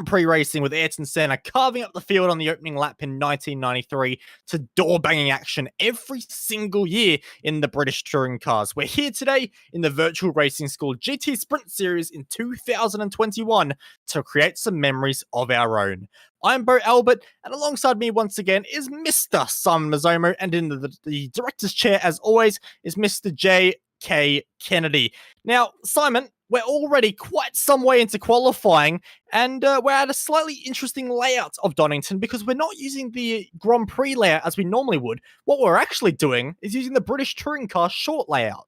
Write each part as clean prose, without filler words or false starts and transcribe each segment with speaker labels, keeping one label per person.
Speaker 1: Prix racing with Ayrton Senna carving up the field on the opening lap in 1993 to door-banging action every single year in the British touring cars. We're here today in the Virtual Racing School GT Sprint Series in 2021 to create some memories of our own. I'm Bo Albert, and alongside me once again is Mr. Simon Mazzomo, and in the director's chair, as always, is Mr. J.K. Kennedy. Now, Simon, we're already quite some way into qualifying, and we're at a slightly interesting layout of Donington because we're not using the Grand Prix layout as we normally would. What we're actually doing is using the British Touring Car short layout.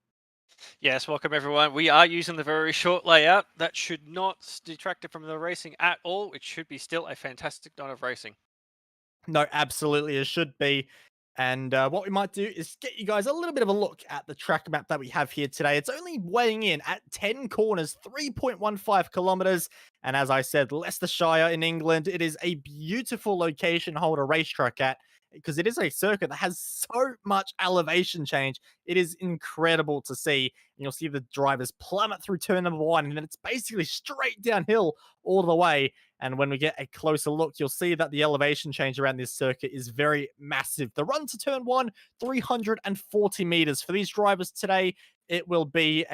Speaker 2: Yes, welcome everyone. We are using the very short layout. That should not detract it from the racing at all. It should be still a fantastic night of racing.
Speaker 1: No, absolutely, it should be. And what we might do is get you guys a little bit of a look at the track map that we have here today. It's only weighing in at 10 corners, 3.15 kilometers. And as I said, Leicestershire in England, it is a beautiful location to hold a racetrack at, because it is a circuit that has so much elevation change. It is incredible to see. And you'll see the drivers plummet through turn number one, and then it's basically straight downhill all the way. And when we get a closer look, you'll see that the elevation change around this circuit is very massive. The run to turn one, 340 meters. For these drivers today, it will be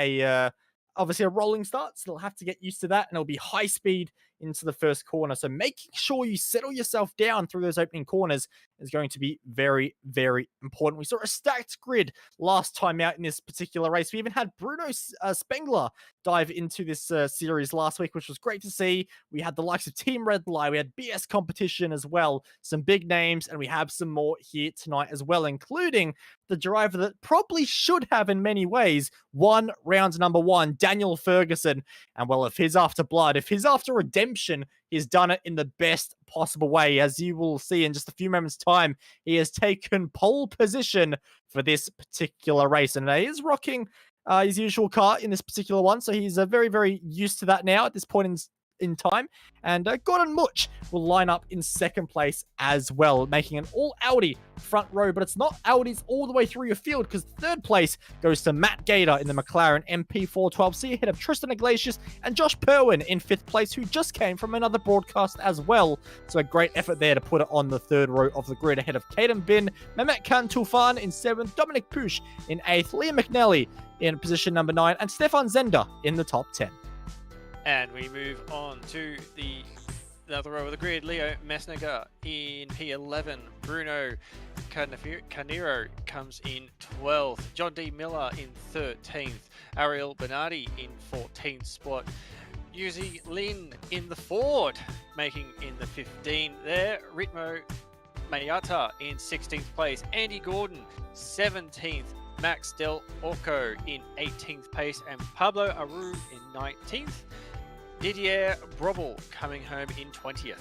Speaker 1: obviously a rolling start, so they'll have to get used to that, and it'll be high speed into the first corner. So making sure you settle yourself down through those opening corners is going to be very, very important. We saw a stacked grid last time out in this particular race. We even had Bruno Spengler dive into this series last week, which was great to see. We had the likes of Team Red Lie, we had BS Competition as well, some big names, and we have some more here tonight as well, including the driver that probably should have in many ways won round number one, Daniel Ferguson. And well, if he's after blood, if he's after redemption, he's done it in the best possible way. As you will see in just a few moments' time, he has taken pole position for this particular race, and he is rocking his usual car in this particular one, so he's very, very used to that now at this point in time. And Gordon Much will line up in second place as well, making an all Audi front row, but it's not Audis all the way through your field, because third place goes to Matt Gator in the McLaren MP412C ahead of Tristan Iglesias and Josh Perwin in fifth place, who just came from another broadcast as well. So a great effort there to put it on the third row of the grid ahead of Caden Bin, Mehmet Khan Tufan in seventh, Dominic Push in eighth, Liam McNally in position number 9, and Stefan Zender in the top 10.
Speaker 2: And we move on to the other row of the grid. Leo Messneger in P11. Bruno Carnero comes in 12th. John D. Miller in 13th. Ariel Bernardi in 14th spot. Yuzi Lin in the Ford, making in the 15 there. Ritmo Mayata in 16th place. Andy Gordon, 17th. Max Del Orco in 18th place. And Pablo Aru in 19th. Didier Brobel coming home in 20th.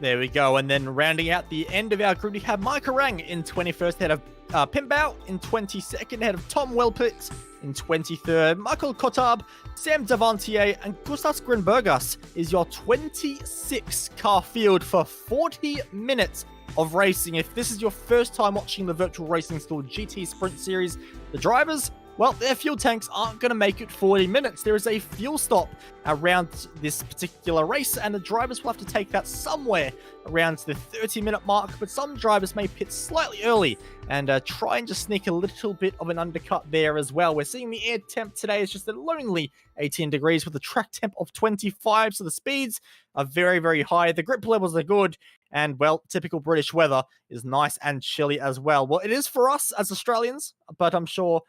Speaker 1: There we go. And then rounding out the end of our group, we have Mike Orang in 21st, head of Pimbao in 22nd, head of Tom Welpit in 23rd. Michael Kotab, Sam Davantier, and Gustas Grenbergas is your 26 car field for 40 minutes of racing. If this is your first time watching the Virtual Racing School GT Sprint Series, the drivers, well, their fuel tanks aren't going to make it 40 minutes. There is a fuel stop around this particular race, and the drivers will have to take that somewhere around the 30-minute mark, but some drivers may pit slightly early and try and just sneak a little bit of an undercut there as well. We're seeing the air temp today is just a lonely 18 degrees with a track temp of 25, so the speeds are very, very high. The grip levels are good, and, well, typical British weather is nice and chilly as well. Well, it is for us as Australians, but I'm sure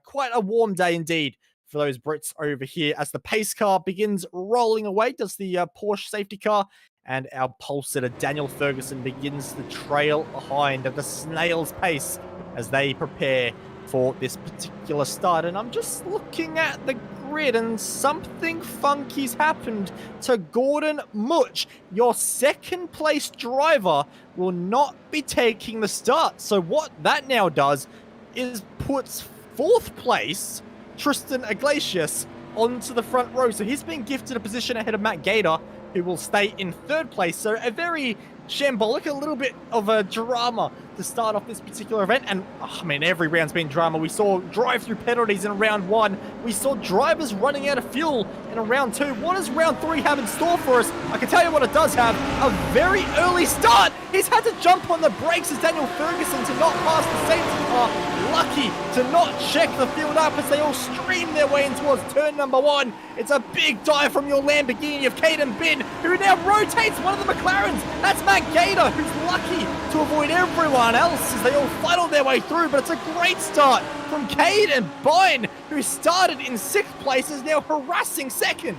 Speaker 1: quite a warm day indeed for those Brits over here as the pace car begins rolling away, does the Porsche safety car, and our pole sitter Daniel Ferguson begins the trail behind at a snail's pace as they prepare for this particular start. And I'm just looking at the grid, and something funky's happened to Gordon Much. Your second place driver will not be taking the start. So what that now does is puts fourth place Tristan Iglesias onto the front row. So he's been gifted a position ahead of Matt Gator, who will stay in third place. So a very shambolic, a little bit of a drama to start off this particular event. And, oh, man, every round's been drama. We saw drive-through penalties in round 1. We saw drivers running out of fuel in round 2. What does round 3 have in store for us? I can tell you what it does have. A very early start. He's had to jump on the brakes as Daniel Ferguson to not pass the safety car. Lucky to not check the field up as they all stream their way in towards turn number 1. It's a big dive from your Lamborghini of Caden Bin, who now rotates one of the McLarens. That's Matt Gator, who's lucky to avoid everyone else as they all funnel their way through. But it's a great start from Caden Bin, who started in 6th place, is now harassing 2nd.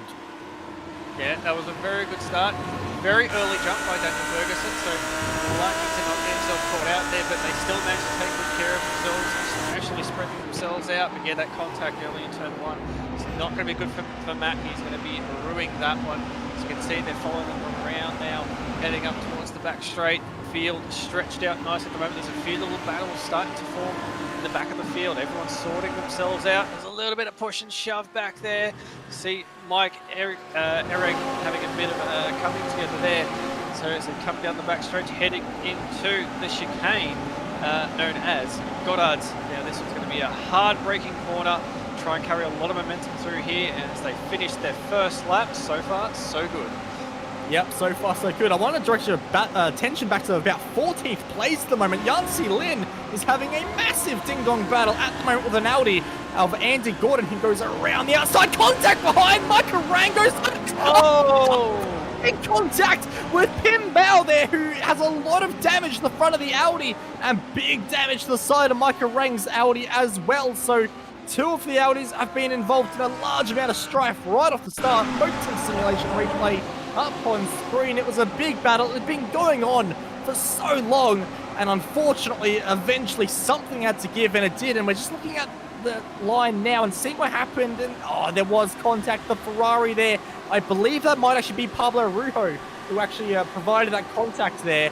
Speaker 2: Yeah, that was a very good start. Very early jump by Daniel Ferguson, so lucky to not get himself caught out there, but they still managed to take good care of themselves, actually spreading themselves out. But yeah, that contact early in turn 1 is not going to be good for Matt. He's going to be ruining that one. As you can see, they're following them around now, heading up towards the back straight. Field stretched out nice at the moment. There's a few little battles starting to form in the back of the field. Everyone's sorting themselves out. There's a little bit of push and shove back there. See Mike, Eric having a bit of coming together there. So as they come down the back stretch, heading into the chicane known as Goddard's. Now this one's going to be a hard braking corner. Try and carry a lot of momentum through here, and as they finish their first lap, so far so good.
Speaker 1: Yep, so far so good. I want to direct your attention back to about 14th place at the moment. Yancy Lin is having a massive ding-dong battle at the moment with an Audi of Andy Gordon, who goes around the outside. Contact behind Micah Rang goes in contact with Pim Bao there, who has a lot of damage to the front of the Audi and big damage to the side of Micah Rang's Audi as well. So 2 of the Audis have been involved in a large amount of strife right off the start. Motor simulation replay up on screen. It was a big battle. It had been going on for so long, and unfortunately, eventually something had to give, and it did. And we're just looking at the line now and seeing what happened. And there was contact. The Ferrari there, I believe that might actually be Pablo Rujo who actually provided that contact there.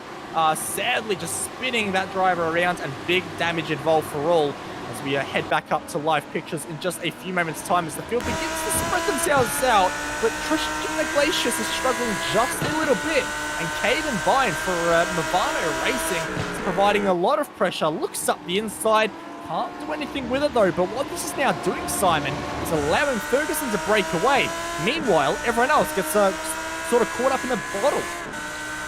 Speaker 1: Sadly, just spinning that driver around, and big damage involved for all. As we head back up to live pictures in just a few moments' time as the field begins to spread themselves out. But Tristan Iglesias is struggling just a little bit. And Caden Bine for Movano Racing is providing a lot of pressure. Looks up the inside. Can't do anything with it though. But what this is now doing, Simon, is allowing Ferguson to break away. Meanwhile, everyone else gets sort of caught up in a bottle.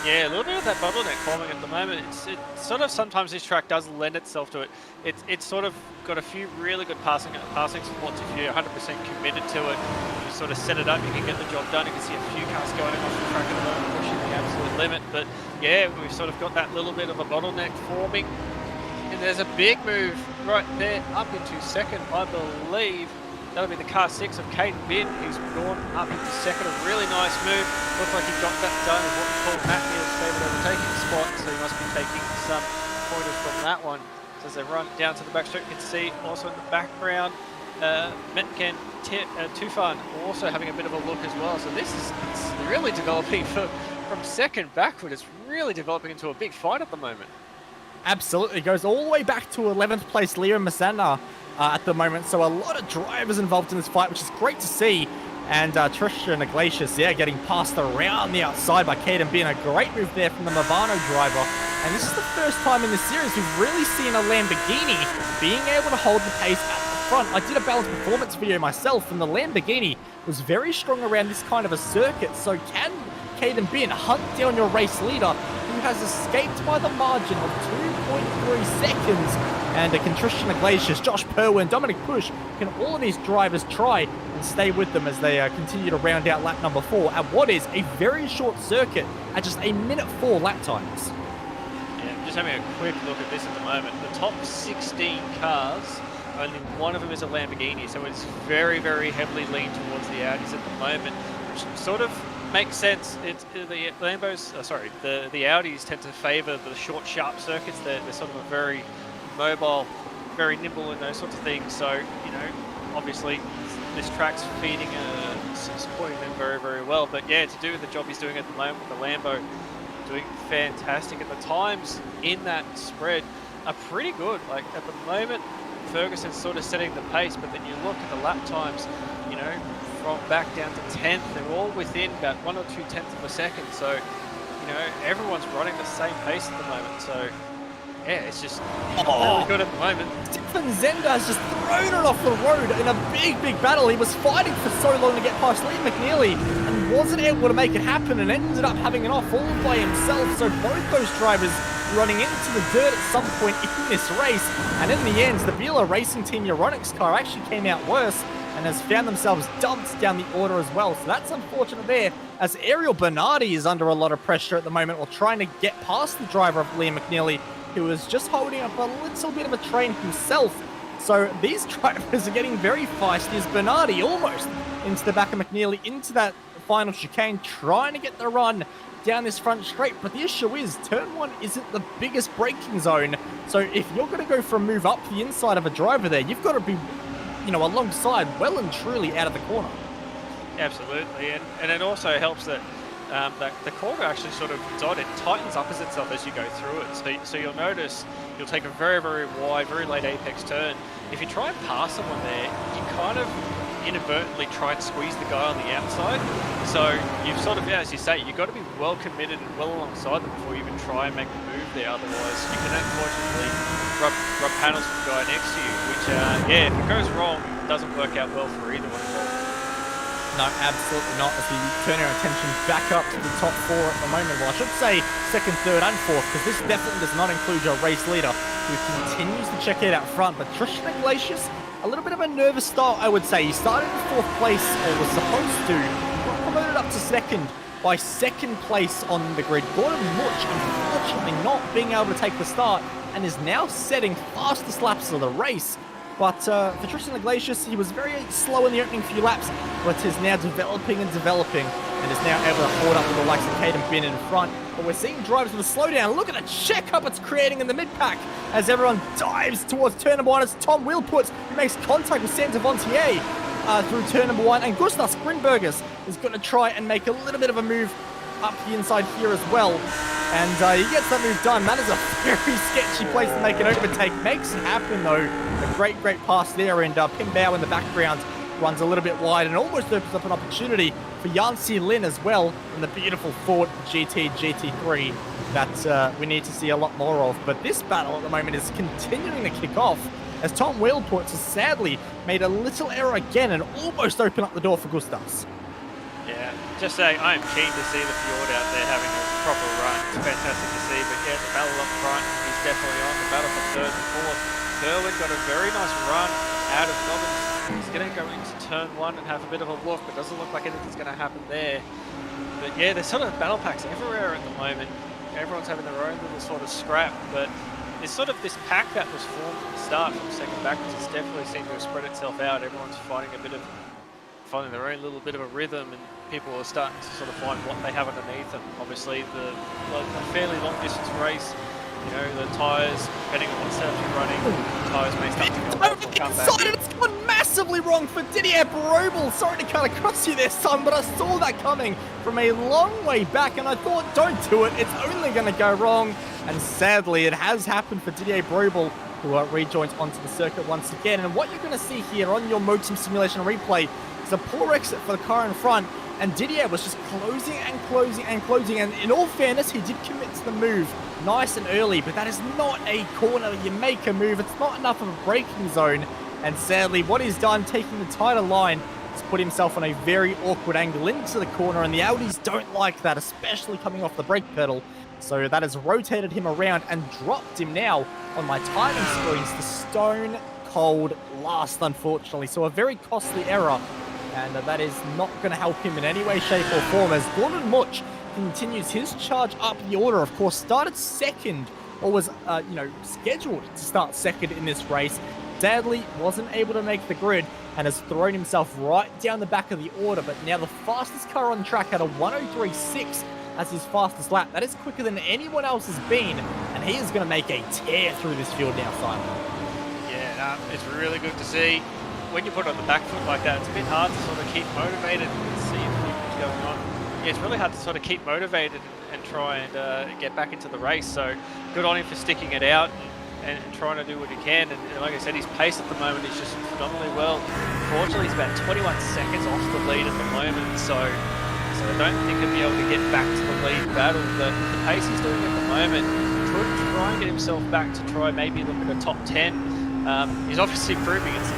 Speaker 2: Yeah, a little bit of that bottleneck forming at the moment. It sort of sometimes this track does lend itself to it. It's sort of got a few really good passing spots if you're 100% committed to it. You sort of set it up, you can get the job done. You can see a few cars going off the track at the moment, pushing the absolute limit. But yeah, we've sort of got that little bit of a bottleneck forming. And there's a big move right there up into 2nd, I believe. That'll be the car 6 of Caden Bin, who's gone up into 2nd. A really nice move. Looks like he got that done with what we call Matt Neal's favourite overtaking spot, so he must be taking some pointers from that one. So as they run down to the back straight, you can see also in the background, Metken Tufan also having a bit of a look as well. So this is really developing from 2nd backward. It's really developing into a big fight at the moment. Absolutely.
Speaker 1: Goes all the way back to 11th place Leo Masana at the moment. So a lot of drivers involved in this fight, which is great to see. And Tristan Iglesias, getting passed around the outside by Caden Bin. A great move there from the Movano driver. And this is the first time in this series we've really seen a Lamborghini being able to hold the pace at the front. I did a balanced performance video myself, and the Lamborghini was very strong around this kind of a circuit. So can Caden Bin hunt down your race leader, who has escaped by the margin of 2.3 seconds? And can Tristan Iglesias, Josh Perwin, Dominic Push, can all of these drivers try and stay with them as they continue to round out lap number 4 at what is a very short circuit at just 1:04 lap times?
Speaker 2: Yeah, I'm just having a quick look at this at the moment. The top 16 cars, only one of them is a Lamborghini, so it's very, very heavily leaned towards the Audis at the moment, which sort of makes sense. It's the Lambos, the Audis tend to favour the short, sharp circuits. They're sort of a very mobile, very nimble in those sorts of things. So, you know, obviously this track's feeding, supporting them very, very well. But yeah, to do the job he's doing at the moment with the Lambo, doing fantastic. And the times in that spread are pretty good. Like at the moment, Ferguson's sort of setting the pace, but then you look at the lap times, you know, from back down to 10th, they're all within about 1 or 2 tenths of a second. So, you know, everyone's running the same pace at the moment. So yeah, it's just really good at the moment.
Speaker 1: Stefan Zender has just thrown it off the road in a big battle. He was fighting for so long to get past Liam McNeely and wasn't able to make it happen and ended up having an off all by himself. So both those drivers running into the dirt at some point in this race. And in the end, the Vila Racing Team Euronics car actually came out worse and has found themselves dumped down the order as well. So that's unfortunate there, as Ariel Bernardi is under a lot of pressure at the moment while trying to get past the driver of Liam McNeely, who is just holding up a little bit of a train himself. So these drivers are getting very feisty, as Bernardi almost into the back of McNeely, into that final chicane, trying to get the run down this front straight. But the issue is, turn one isn't the biggest braking zone. So if you're going to go for a move up the inside of a driver there, you've got to be, you know, alongside, well and truly out of the corner.
Speaker 2: Absolutely, and it also helps that the corner actually sort of it tightens up as itself as you go through it. So you'll notice you'll take a very wide, very late apex turn. If you try and pass someone there, you kind of inadvertently try and squeeze the guy on the outside. So you've sort of, yeah, as you say, you've got to be well committed and well alongside them before you even try and make the move there. Otherwise, you can unfortunately rub panels with the guy next to you, which, yeah, if it goes wrong, it doesn't work out well for either one involved.
Speaker 1: No, absolutely not, as we turn our attention back up to the top four at the moment. Well, I should say second, third, and fourth, because this definitely does not include your race leader, who continues to check it out front. But Tristan Iglesias, a little bit of a nervous start, I would say. He started in fourth place, or was supposed to, got promoted up to second by second place on the grid. Gordon Much, unfortunately, not being able to take the start, and is now setting fastest laps of the race. But for Tristan Iglesias, he was very slow in the opening few laps, but is now developing, and is now able to hold up with the likes of Caden Bin in front. But we're seeing drivers with a slowdown. Look at the checkup it's creating in the mid-pack as everyone dives towards turn number one, as Tom Wilputz makes contact with Sam Devontier through turn number one, and Gustav Sprinbergers is going to try and make a little bit of a move up the inside here as well. And he gets that move done. That is a very sketchy place to make an overtake. Makes it happen though. A great pass there, and Pim Bao in the background runs a little bit wide and almost opens up an opportunity for Yancy Lin as well in the beautiful Ford GT3 that we need to see a lot more of. But this battle at the moment is continuing to kick off, as Tom Wheelports has sadly made a little error again and almost opened up the door for Gustavs.
Speaker 2: Yeah, just saying, I am keen to see the Fjord out there having a proper run. It's fantastic to see, but yeah, the battle up front, he's definitely on. The battle for third and fourth. Berwin got a very nice run out of Dobbins. He's going to go into turn one and have a bit of a look, but doesn't look like anything's going to happen there. But yeah, there's sort of battle packs everywhere at the moment. Everyone's having their own little sort of scrap, but there's sort of this pack that was formed at the start from second backwards. It's definitely seemed to have spread itself out. Everyone's finding their own little bit of a rhythm, and people are starting to sort of find what they have underneath them. Obviously, the fairly long distance race, you know, the tyres, depending on what setup you're running, the tyres may start to go off or come back.
Speaker 1: It's gone massively wrong for Didier Brobel. Sorry to cut across you there, son, but I saw that coming from a long way back, and I thought, don't do it. It's only going to go wrong. And sadly, it has happened for Didier Brobel, who rejoins onto the circuit once again. And what you're going to see here on your Motum Simulation replay is a poor exit for the car in front, and Didier was just closing. And in all fairness, he did commit to the move nice and early, but that is not a corner you make a move. It's not enough of a braking zone. And sadly, what he's done, taking the tighter line, has put himself on a very awkward angle into the corner, and the Audis don't like that, especially coming off the brake pedal. So that has rotated him around and dropped him now on my timing screens to stone cold last, unfortunately. So a very costly error, and that is not going to help him in any way, shape or form, as Gordon Much continues his charge up the order. Of course, started second, or was scheduled to start second in this race. Sadly, wasn't able to make the grid and has thrown himself right down the back of the order. But now the fastest car on track at a 1:03.6 as his fastest lap. That is quicker than anyone else has been, and he is going to make a tear through this field now, Simon.
Speaker 2: Yeah, it's really good to see. When you put it on the back foot like that, it's a bit hard to sort of keep motivated and see what's going on. Yeah, it's really hard to sort of keep motivated and try and get back into the race. So good on him for sticking it out and trying to do what he can. And like I said, his pace at the moment is just phenomenally well. Fortunately, he's about 21 seconds off the lead at the moment. So I don't think he'll be able to get back to the lead battle. But the pace he's doing at the moment, he's could try and get himself back to try maybe look at a top 10. He's obviously proving it's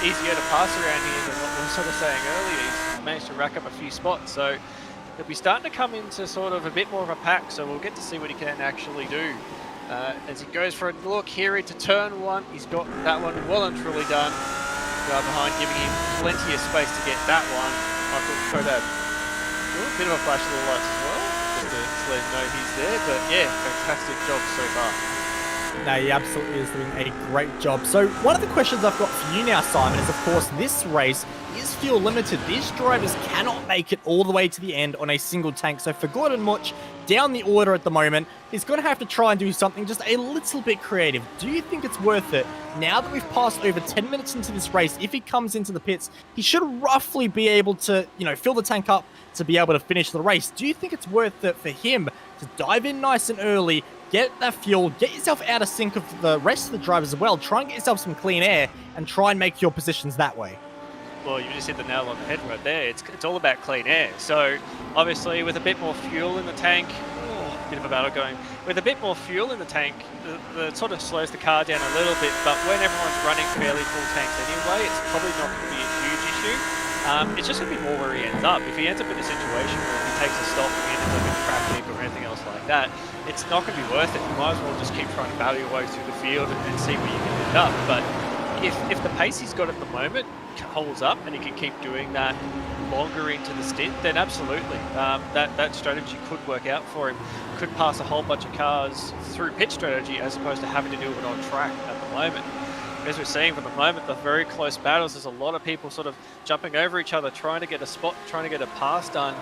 Speaker 2: easier to pass around here than what we were sort of saying earlier. He's managed to rack up a few spots, so he'll be starting to come into sort of a bit more of a pack, so we'll get to see what he can actually do. As he goes for a look here into turn 1, he's got that one well and truly done. Guy behind giving him plenty of space to get that one. Michael Kodab, a bit of a flash of the lights as well, just to let him know he's there, but yeah, fantastic job so far.
Speaker 1: No, he absolutely is doing a great job. So one of the questions I've got for you now, Simon, is of course this race is fuel limited. These drivers cannot make it all the way to the end on a single tank. So for Gordon Much, down the order at the moment, he's going to have to try and do something just a little bit creative. Do you think it's worth it? Now that we've passed over 10 minutes into this race, if he comes into the pits, he should roughly be able to, fill the tank up to be able to finish the race. Do you think it's worth it for him to dive in nice and early, get that fuel, get yourself out of sync of the rest of the drivers as well, try and get yourself some clean air, and try and make your positions that way?
Speaker 2: Well, you just hit the nail on the head right there. It's all about clean air. So obviously with a bit more fuel in the tank, bit of a battle going. With a bit more fuel in the tank, it sort of slows the car down a little bit, but when everyone's running fairly full tanks anyway, it's probably not going to be a huge issue. It's just going to be more where he ends up. If he ends up in a situation where he takes a stop and he ends up in traffic or anything else like that, it's not going to be worth it. You might as well just keep trying to battle your way through the field and see where you can end up. But if the pace he's got at the moment holds up and he can keep doing that longer into the stint, then absolutely, that strategy could work out for him. Could pass a whole bunch of cars through pit strategy as opposed to having to do it on track at the moment. As we're seeing for the moment, the very close battles, there's a lot of people sort of jumping over each other, trying to get a spot, trying to get a pass done.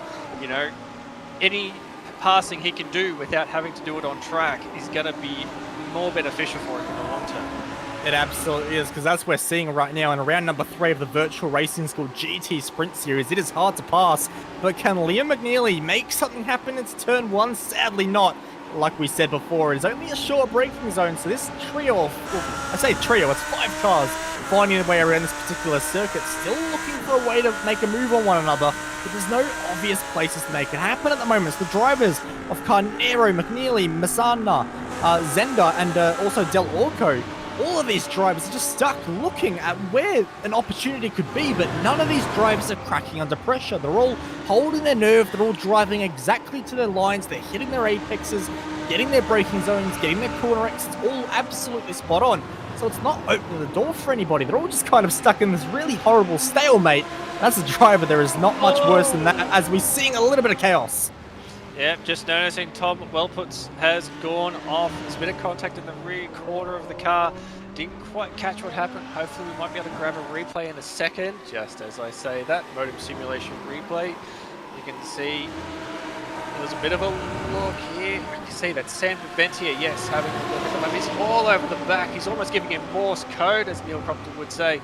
Speaker 2: Any passing he can do without having to do it on track is going to be more beneficial for him in the long term.
Speaker 1: It absolutely is, because that's what we're seeing right now in round number 3 of the Virtual Racing School GT Sprint Series. It is hard to pass, but can Liam McNeely make something happen? It's turn 1, sadly not. Like we said before, it is only a short braking zone, so this trio, I say trio, it's 5 cars finding their way around this particular circuit, still looking for a way to make a move on one another, but there's no obvious places to make it happen at the moment. So the drivers of Carnero, McNeely, Masana, Zenda, and also Del Orco, all of these drivers are just stuck looking at where an opportunity could be, but none of these drivers are cracking under pressure. They're all holding their nerve, they're all driving exactly to their lines, they're hitting their apexes, getting their braking zones, getting their corner exits, all absolutely spot on. So it's not opening the door for anybody. They're all just kind of stuck in this really horrible stalemate. As a driver, there is not much worse than that, as we're seeing a little bit of chaos.
Speaker 2: Yeah, just noticing Tom Wellputs has gone off. There's a bit of contact in the rear corner of the car. Didn't quite catch what happened. Hopefully we might be able to grab a replay in a second. Just as I say that, modem simulation replay. You can see there's a bit of a look here. You can see that Sam Ventia, yes, having a look at the moment. He's all over the back. He's almost giving him Morse code, as Neil Crompton would say.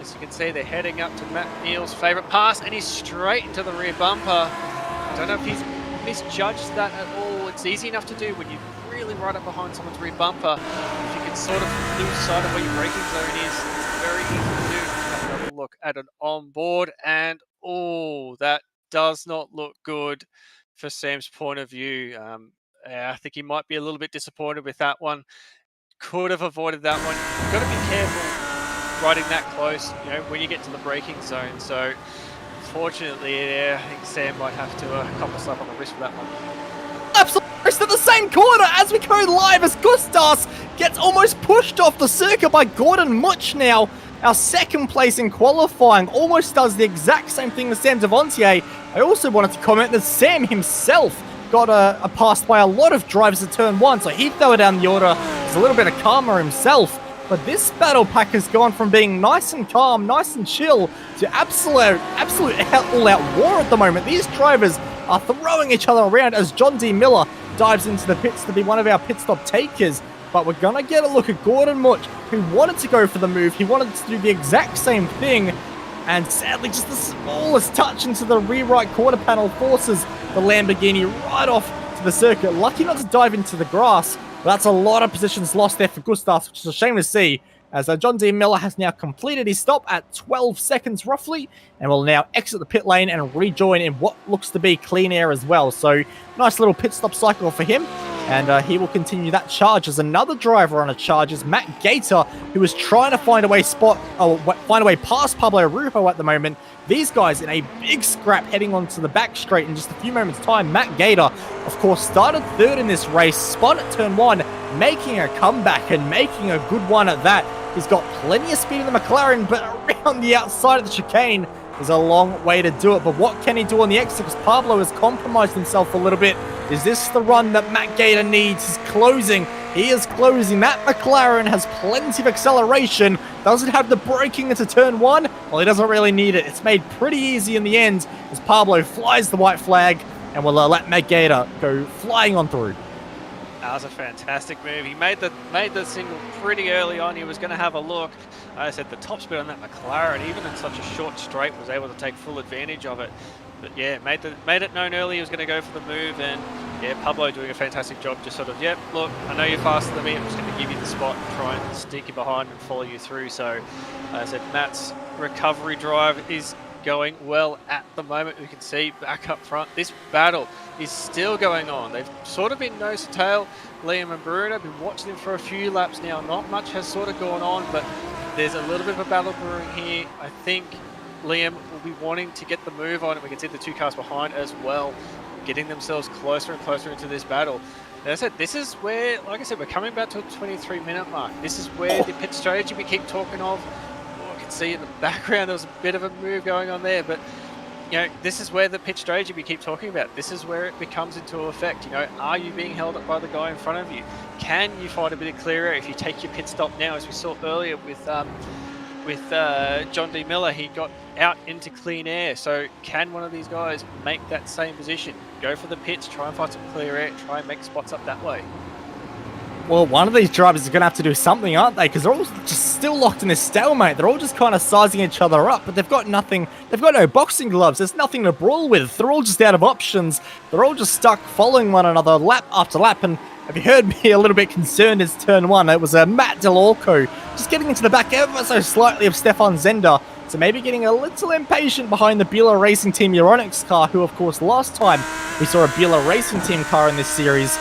Speaker 2: As you can see, they're heading up to Matt Neal's favourite pass, and he's straight into the rear bumper. I don't know if he's misjudged that at all. It's easy enough to do when you're really right up behind someone's rear bumper. If you can sort of lose sight of where your braking zone is, it's very easy to do. Have another look at an onboard, and oh, that does not look good for Sam's point of view. I think he might be a little bit disappointed with that one. Could have avoided that one. You've got to be careful riding that close, when you get to the braking zone. So unfortunately, I think Sam might have to cop a slap on the wrist for that one.
Speaker 1: Absolutely, at the same corner as we go live, as Gustas gets almost pushed off the circuit by Gordon Much now. Our second place in qualifying almost does the exact same thing as Sam Devontier. I also wanted to comment that Sam himself got a passed by a lot of drivers at turn 1, so he'd throw it down the order. There's a little bit of karma himself. But this battle pack has gone from being nice and calm, nice and chill, to absolute all-out war at the moment. These drivers are throwing each other around as John D. Miller dives into the pits to be one of our pit stop takers. But we're going to get a look at Gordon Much, who wanted to go for the move. He wanted to do the exact same thing. And sadly, just the smallest touch into the rear right quarter panel forces the Lamborghini right off to the circuit. Lucky not to dive into the grass. But that's a lot of positions lost there for Gustav, which is a shame to see. as John D. Miller has now completed his stop at 12 seconds roughly, and will now exit the pit lane and rejoin in what looks to be clean air as well. So nice little pit stop cycle for him, and he will continue that charge. As another driver on a charge is Matt Gator, who is trying to find a way past Pablo Rujo at the moment. These guys in a big scrap heading onto the back straight in just a few moments' time. Matt Gator, of course, started third in this race, spun at turn 1, making a comeback and making a good one at that. He's got plenty of speed in the McLaren, but around the outside of the chicane is a long way to do it. But what can he do on the exit? Because Pablo has compromised himself a little bit. Is this the run that Matt Gator needs? He's closing. He is closing. That McLaren has plenty of acceleration. Does it have the braking into turn 1? Well, he doesn't really need it. It's made pretty easy in the end as Pablo flies the white flag and will let Matt Gator go flying on through.
Speaker 2: That was a fantastic move. He made the single pretty early on. He was going to have a look. I said the top speed on that McLaren, even in such a short straight, was able to take full advantage of it. But yeah, made it known early he was going to go for the move, and yeah, Pablo doing a fantastic job. Just sort of, yep, look, I know you're faster than me. I'm just going to give you the spot and try and sneak you behind and follow you through. So, I said Matt's recovery drive is going well at the moment. We can see back up front, this battle is still going on. They've sort of been nose to tail, Liam and Bruno. I've been watching them for a few laps now. Not much has sort of gone on, but there's a little bit of a battle brewing here. I think Liam will be wanting to get the move on, and we can see the two cars behind as well, getting themselves closer and closer into this battle. As I said, this is where, like I said, we're coming back to a 23-minute mark. This is where the pit strategy we keep talking of. I can see in the background there was a bit of a move going on there, but you know, this is where the pit strategy we keep talking about. This is where it becomes into effect. You know, are you being held up by the guy in front of you? Can you find a bit of clear air if you take your pit stop now, as we saw earlier with John D. Miller? He got out into clean air. So can one of these guys make that same position? Go for the pits, try and find some clear air, try and make spots up that way.
Speaker 1: Well, one of these drivers is going to have to do something, aren't they? Because they're all just still locked in this stalemate. They're all just kind of sizing each other up, but they've got nothing. They've got no boxing gloves. There's nothing to brawl with. They're all just out of options. They're all just stuck following one another lap after lap. And if you heard me a little bit concerned, it's turn 1. It was Matt Delorco just getting into the back ever so slightly of Stefan Zender. So maybe getting a little impatient behind the Bueller Racing Team Euronics car, who, of course, last time we saw a Bueller Racing Team car in this series,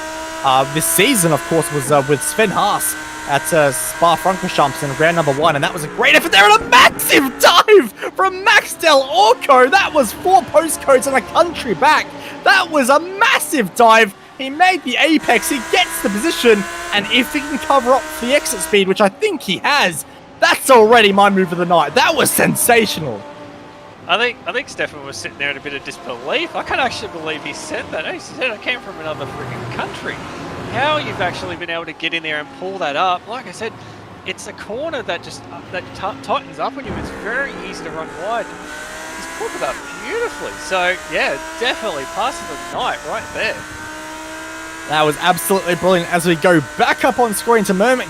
Speaker 1: this season, of course, was with Sven Haas at Spa-Francorchamps in round number 1, and that was a great effort there, and a massive dive from Max Del Orco. That was 4 postcodes and a country back. That was a massive dive. He made the apex, he gets the position, and if he can cover up the exit speed, which I think he has, that's already my move of the night. That was sensational.
Speaker 2: I think Stefan was sitting there in a bit of disbelief. I can't actually believe he said that. He said, I came from another freaking country. How you've actually been able to get in there and pull that up. Like I said, it's a corner that just tightens up on you. It's very easy to run wide. He's pulled it up beautifully. So, yeah, definitely pass of the night right there.
Speaker 1: That was absolutely brilliant. As we go back up on screen to Mermit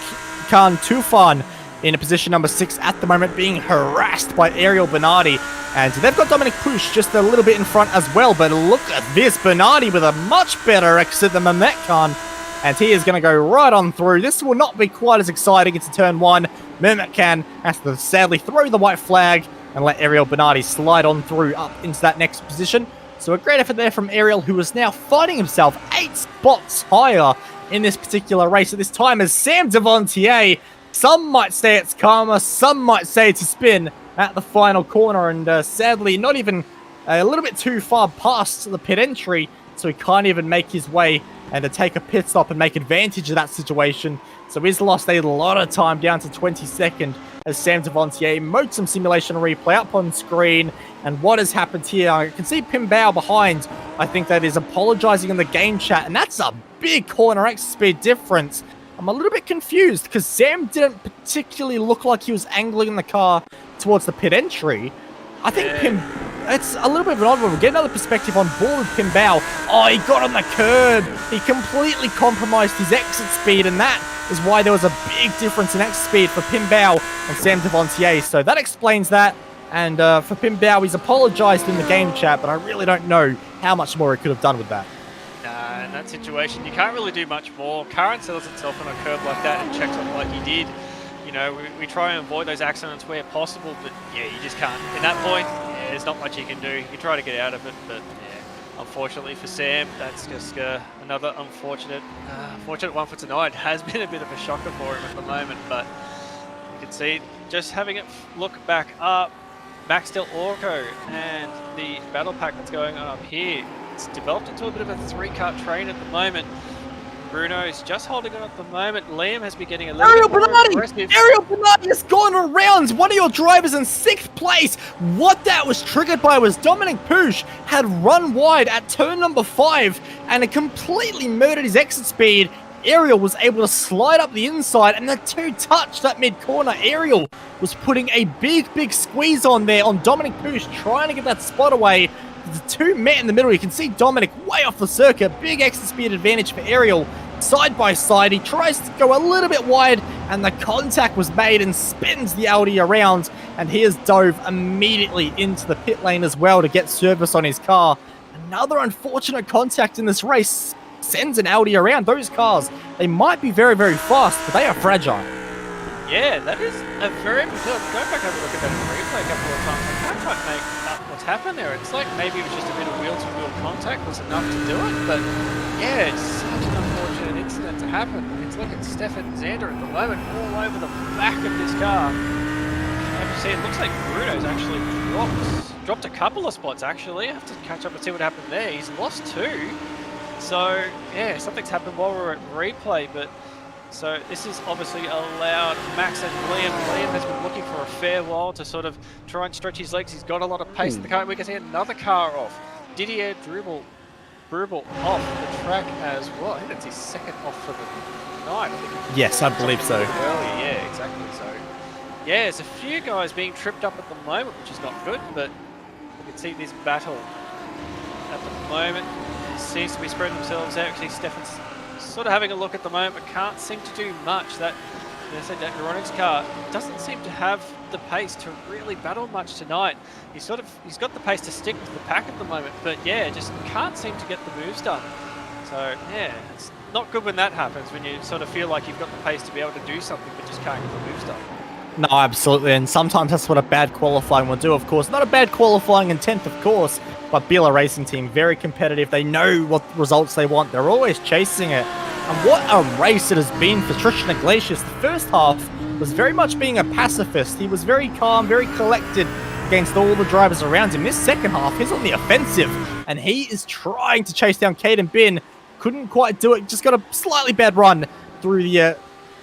Speaker 1: Khan Tufan in position number 6 at the moment, being harassed by Ariel Bernardi. And they've got Dominic Push just a little bit in front as well. But look at this, Bernardi with a much better exit than Mermit Khan. And he is going to go right on through. This will not be quite as exciting. It's a turn 1. Mermit Khan has to sadly throw the white flag and let Ariel Bernardi slide on through up into that next position. So a great effort there from Ariel, who is now finding himself 8 spots higher in this particular race at this time as Sam Devontier. Some might say it's karma, some might say it's a spin at the final corner, and sadly not even a little bit too far past the pit entry, so he can't even make his way and to take a pit stop and make advantage of that situation. So he's lost a lot of time down to 22nd as Sam Devontier modes some simulation replay up on screen. And what has happened here, I can see Pim Bao behind, I think that is apologizing in the game chat, and that's a big corner exit speed difference. I'm a little bit confused because Sam didn't particularly look like he was angling the car towards the pit entry. I think it's a little bit of an odd one. We'll get another perspective on board with Pim Bao. Oh, he got on the curb. He completely compromised his exit speed, and that is why there was a big difference in exit speed for Pim Bao and Sam Devontier. So that explains that. And for Pim Bao, he's apologized in the game chat, but I really don't know how much more he could have done with that.
Speaker 2: In that situation, you can't really do much more. Current settles itself on a curb like that and checks off like he did. You know, we try and avoid those accidents where possible, but yeah, you just can't. In that point, yeah, there's not much you can do. You try to get out of it, but yeah, unfortunately for Sam, that's just another unfortunate one for tonight. Has been a bit of a shocker for him at the moment, but you can see just having it look back up, Max Del Orco and the battle pack that's going on up here. It's developed into a bit of a three-car train at the moment. Bruno's just holding on at the moment. Liam has been getting a little bit more aggressive.
Speaker 1: Ariel Bernardi has gone around one of your drivers in 6th place. What that was triggered by was Dominic Puig had run wide at turn number 5 and it completely murdered his exit speed. Ariel was able to slide up the inside and the two touched that mid-corner. Ariel was putting a big squeeze on there on Dominic Puig, trying to get that spot away. The two met in the middle. You can see Dominic way off the circuit. Big exit speed advantage for Ariel. Side by side, he tries to go a little bit wide and the contact was made and spins the Audi around. And he has dove immediately into the pit lane as well to get service on his car. Another unfortunate contact in this race sends an Audi around. Those cars, they might be very fast, but they are fragile.
Speaker 2: Yeah, that is a very good job. Go back and have a look at that replay a couple of times. I can't quite make out what's happened there. It's like maybe it was just a bit of wheel-to-wheel contact was enough to do it, but yeah, it's such an unfortunate incident to happen. It's look at Stefan Zander at the moment all over the back of this car. As you see, it looks like Bruno's actually dropped a couple of spots actually. I have to catch up and see what happened there. He's lost 2. So yeah, something's happened while we're at replay, but so this is obviously allowed Max and Liam. Liam has been looking for a fair while to sort of try and stretch his legs. He's got a lot of pace in the car. We can see another car off. Didier Brubel off the track as well. I think that's his second off for the night.
Speaker 1: Yes, I believe so.
Speaker 2: Earlier, yeah, exactly. So yeah, there's a few guys being tripped up at the moment, which is not good, but we can see this battle at the moment seems to be spreading themselves out. Actually, Stefan's sort of having a look at the moment, but can't seem to do much. That, as I said, that Neuronix car doesn't seem to have the pace to really battle much tonight. He's got the pace to stick with the pack at the moment, but yeah, just can't seem to get the moves done. So yeah, it's not good when that happens, when you sort of feel like you've got the pace to be able to do something, but just can't get the moves done.
Speaker 1: No, absolutely, and sometimes that's what a bad qualifying will do, of course. Not a bad qualifying in 10th, of course, but BLA Racing Team, very competitive. They know what results they want. They're always chasing it. And what a race it has been for Tristan Iglesias. The first half was very much being a pacifist. He was very calm, very collected against all the drivers around him. This second half, he's on the offensive, and he is trying to chase down Caden Bin. Couldn't quite do it, just got a slightly bad run through the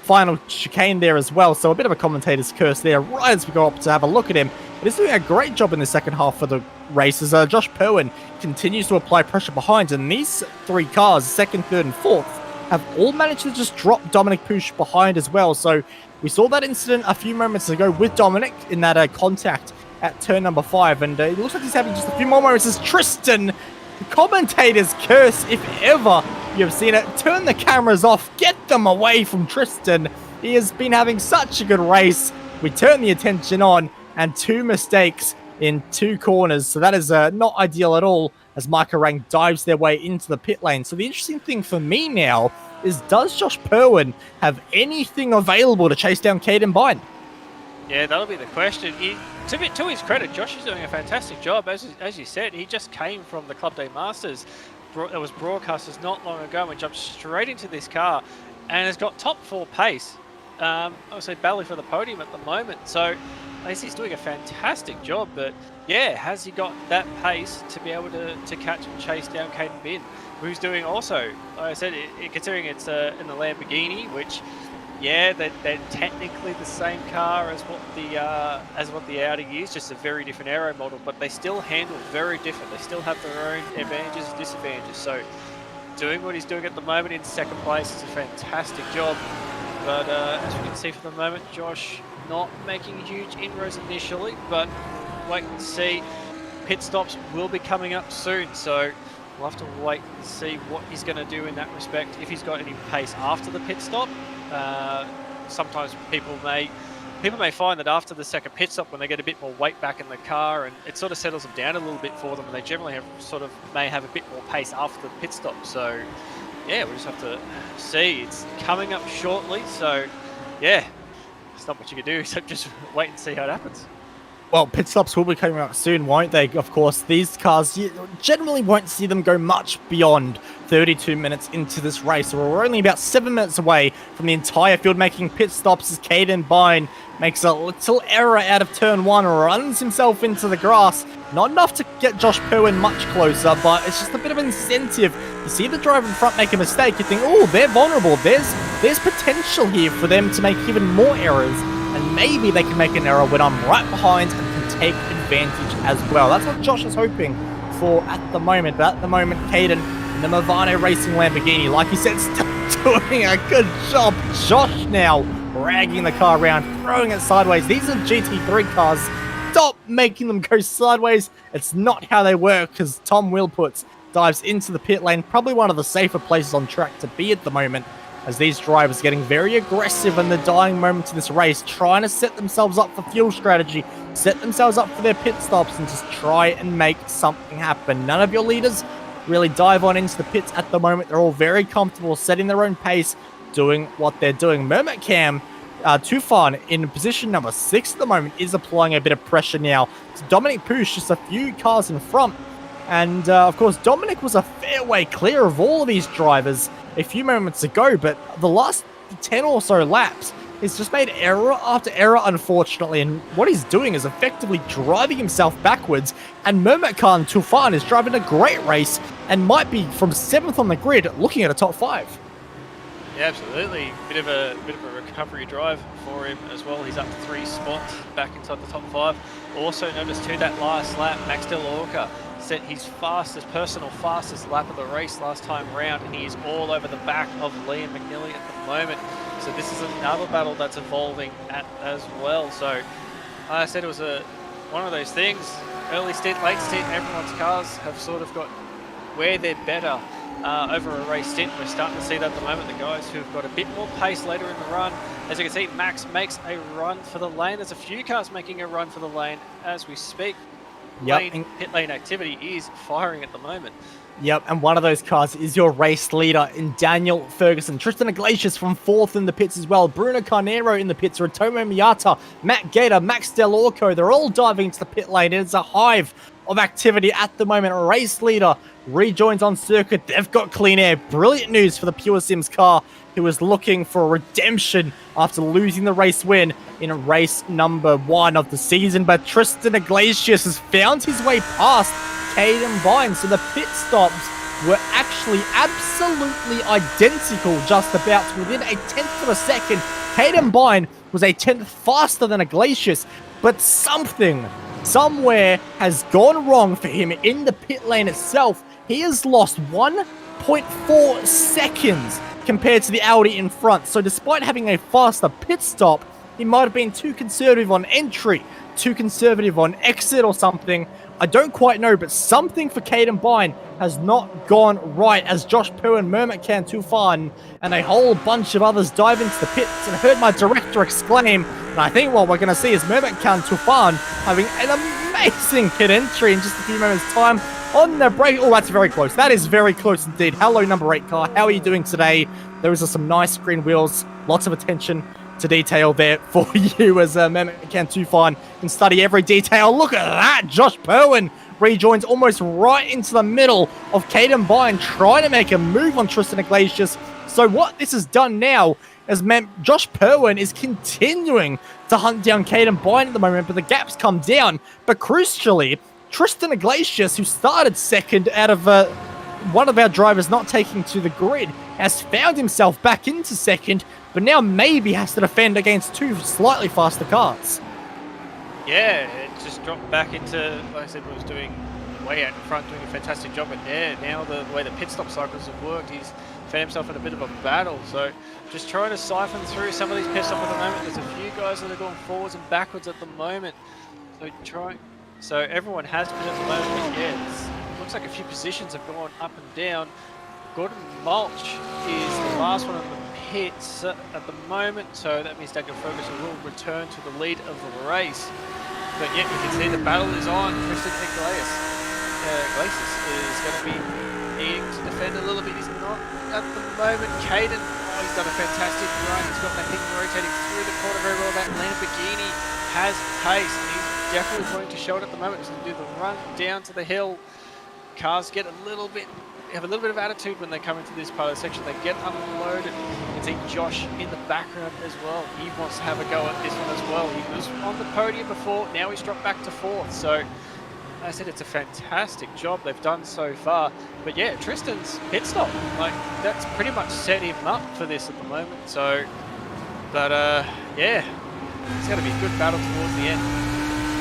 Speaker 1: final chicane there as well. So a bit of a commentator's curse there right as we go up to have a look at him. But he's doing a great job in the second half for the races. Josh Perwin continues to apply pressure behind, and these 3 cars, 2nd, 3rd, and 4th, have all managed to just drop Dominic Puig behind as well. So we saw that incident a few moments ago with Dominic in that contact at turn number 5, and it looks like he's having just a few more moments as Tristan, the commentator's curse, if ever you've seen it. Turn the cameras off, get them away from Tristan. He has been having such a good race. We turn the attention on, and 2 mistakes in 2 corners. So that is not ideal at all as Micah Rang dives their way into the pit lane. So the interesting thing for me now is, does Josh Perwin have anything available to chase down Caden Bine?
Speaker 2: Yeah, that'll be the question. To his credit, Josh is doing a fantastic job. As you said, he just came from the Club Day Masters. It was broadcasters not long ago and jumped straight into this car and has got top 4 pace. I would say battling for the podium at the moment. So he's doing a fantastic job, but yeah, has he got that pace to be able to catch and chase down Caden Bin, who's doing also, like I said, considering it's in the Lamborghini, which, yeah, they're technically the same car as what the Audi is, just a very different aero model, but they still handle very different. They still have their own advantages and disadvantages. So doing what he's doing at the moment in 2nd place is a fantastic job. But as you can see for the moment, Josh not making huge inroads initially, but wait and see. Pit stops will be coming up soon, so we'll have to wait and see what he's going to do in that respect. If he's got any pace after the pit stop, sometimes people may find that after the 2nd pit stop, when they get a bit more weight back in the car, and it sort of settles them down a little bit for them, and they generally may have a bit more pace after the pit stop. So yeah, we'll just have to see. It's coming up shortly, so yeah, there's not much you can do except just wait and see how it happens.
Speaker 1: Well, pit stops will be coming up soon, won't they? Of course, these cars, you generally won't see them go much beyond 32 minutes into this race. So we're only about 7 minutes away from the entire field making pit stops as Caden Bine makes a little error out of turn 1, runs himself into the grass. Not enough to get Josh Perwin much closer, but it's just a bit of incentive. You see the driver in front make a mistake, you think, oh, they're vulnerable. There's potential here for them to make even more errors. And maybe they can make an error when I'm right behind and can take advantage as well. That's what Josh is hoping for at the moment. But at the moment, Caden in the Movano Racing Lamborghini, like he said, still doing a good job. Josh now dragging the car around, throwing it sideways. These are GT3 cars. Stop making them go sideways. It's not how they work, because Tom Wilputs dives into the pit lane, probably one of the safer places on track to be at the moment, as these drivers getting very aggressive in the dying moments of this race, trying to set themselves up for fuel strategy, set themselves up for their pit stops, and just try and make something happen. None of your leaders really dive on into the pits at the moment. They're all very comfortable, setting their own pace, doing what they're doing. Mermit Cam Tufan in position number 6 at the moment is applying a bit of pressure now to Dominic Push, just a few cars in front. And, of course, Dominic was a fair way clear of all of these drivers a few moments ago, but the last 10 or so laps, he's just made error after error, unfortunately, and what he's doing is effectively driving himself backwards, and Mermit Khan Tufan is driving a great race and might be from 7th on the grid looking at a top 5.
Speaker 2: Yeah, absolutely. Bit of a recovery drive for him as well. He's up to 3 spots back inside the top 5. Also noticed too that last lap, Max Delorca set his personal fastest lap of the race last time round, and he is all over the back of Liam McNeely at the moment. So this is another battle that's evolving as well. So I said it was one of those things. Early stint, late stint, everyone's cars have sort of got where they're better over a race stint. We're starting to see that at the moment. The guys who've got a bit more pace later in the run. As you can see, Max makes a run for the lane. There's a few cars making a run for the lane as we speak.
Speaker 1: Yep.
Speaker 2: Pit lane activity is firing at the moment.
Speaker 1: Yep, and one of those cars is your race leader in Daniel Ferguson. Tristan Iglesias from 4th in the pits as well. Bruno Carnero in the pits. Ratomo Miata, Matt Gator, Max Delorco. They're all diving into the pit lane. It's a hive of activity at the moment. Race leader rejoins on circuit. They've got clean air. Brilliant news for the Pure Sims car, who was looking for redemption after losing the race win in race number 1 of the season. But Tristan Iglesias has found his way past Caden Bine, so the pit stops were actually absolutely identical, just about within a 10th of a second. Caden Bine was a 10th faster than Iglesias, but somewhere has gone wrong for him in the pit lane itself. He has lost 1.4 seconds compared to the Audi in front. So despite having a faster pit stop, he might have been too conservative on entry, too conservative on exit or something. I don't quite know, but something for Caden Bine has not gone right as Josh Poo and Mermit Can Tufan and a whole bunch of others dive into the pits. And I heard my director exclaim, and I think what we're going to see is Mermit Can Tufan having an amazing pit entry in just a few moments' time on the break. Oh, that's very close. That is very close indeed. Hello, number 8 car. How are you doing today? Those are some nice green wheels. Lots of attention to detail there for you as Mermit Can Tufan can study every detail. Look at that. Josh Perwin rejoins almost right into the middle of Caden Bine, trying to make a move on Tristan Iglesias. So what this has done now has meant Josh Perwin is continuing to hunt down Caden Bine at the moment, but the gap's come down. But crucially, Tristan Iglesias, who started second out of one of our drivers not taking to the grid, has found himself back into second, but now maybe has to defend against 2 slightly faster cars.
Speaker 2: Yeah, it just dropped back into, like I said, was doing way out in front, doing a fantastic job. But now the way the pit stop cycles have worked, he's found himself in a bit of a battle. So just trying to siphon through some of these pit stops at the moment. There's a few guys that are going forwards and backwards at the moment. So everyone has been at the moment, but yeah, it looks like a few positions have gone up and down. Gordon Mulch is the last one in the pits at the moment, so that means Daniel Ferguson will return to the lead of the race. But yet you can see the battle is on. Tristan Iglesias is going to be needing to defend a little bit. He's not at the moment. Caden Oh, he's done a fantastic run. He's got that thing rotating through the corner very well. That Lamborghini has pace, and he's definitely going to show it at the moment. He's going to do the run down to the hill. Cars get have a little bit of attitude when they come into this part of the section. They get unloaded. You can see Josh in the background as well. He wants to have a go at this one as well. He was on the podium before. Now he's dropped back to 4th. So I said it's a fantastic job they've done so far. But yeah, Tristan's pit stop, like that's pretty much set him up for this at the moment. So, but yeah, it's going to be a good battle towards the end.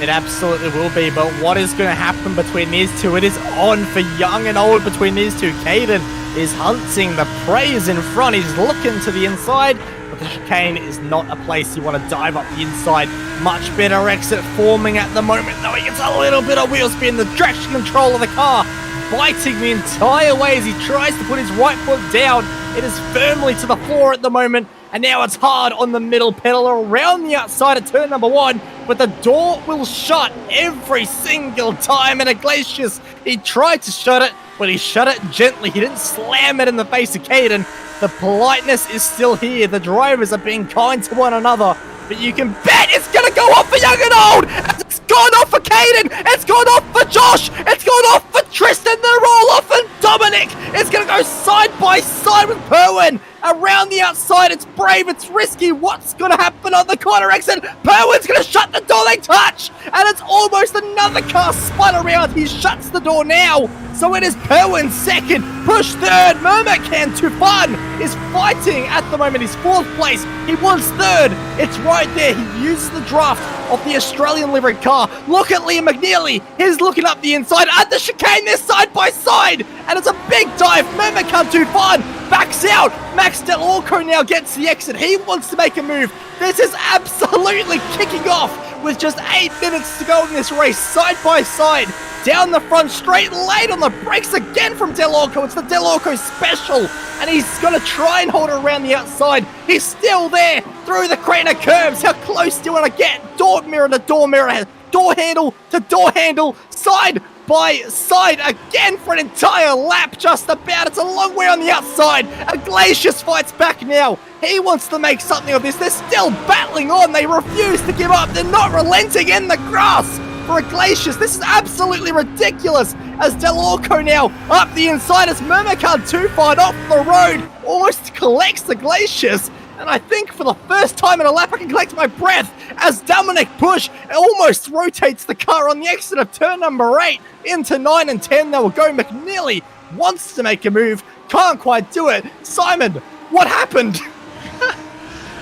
Speaker 1: It absolutely will be, but what is going to happen between these two? It is on for young and old between these two. Caden is hunting the prey is in front. He's looking to the inside, but the chicane is not a place you want to dive up the inside. Much better exit forming at the moment, though. He gets a little bit of wheel spin. The traction control of the car biting the entire way as he tries to put his right foot down. It is firmly to the floor at the moment. And now it's hard on the middle pedal around the outside of turn number 1, but the door will shut every single time. And Iglesias, he tried to shut it, but he shut it gently. He didn't slam it in the face of Caden. The politeness is still here. The drivers are being kind to one another, but you can bet it's going to go off for young and old. It's gone off for Caden. It's gone off for Josh. It's gone off for Tristan. They're all off, and Dominic is going to go side by side with Perwin. Around the outside, it's brave, it's risky. What's going to happen on the corner exit? Perwin's going to shut the door, they touch, and it's almost another car spun around. He shuts the door now, so it is Perwin second, push third. Mermacan Tufan is fighting at the moment. He's 4th place. He wants 3rd. It's right there. He uses the draft of the Australian livery car. Look at Liam McNeely. He's looking up the inside at the chicane. They're side by side, and it's a big dive. Mermacan Tufan backs out. Max Del Orco now gets the exit. He wants to make a move. This is absolutely kicking off with just 8 minutes to go in this race, side by side. Down the front straight, late on the brakes again from Del Orco. It's the Del Orco special, and he's going to try and hold it around the outside. He's still there through the crane of curbs. How close do you want to get? Door mirror to door mirror, door handle to door handle, side by side again for an entire lap, just about. It's a long way on the outside. Iglesias fights back now. He wants to make something of this. They're still battling on. They refuse to give up. They're not relenting in the grass for Iglesias. This is absolutely ridiculous as Del Orco now up the inside as Mermacan Tufan off the road almost collects Iglesias. And I think for the first time in a lap, I can collect my breath as Dominic Bush almost rotates the car on the exit of turn number 8 into 9 and 10. They will go. McNeely wants to make a move, can't quite do it. Simon, what happened?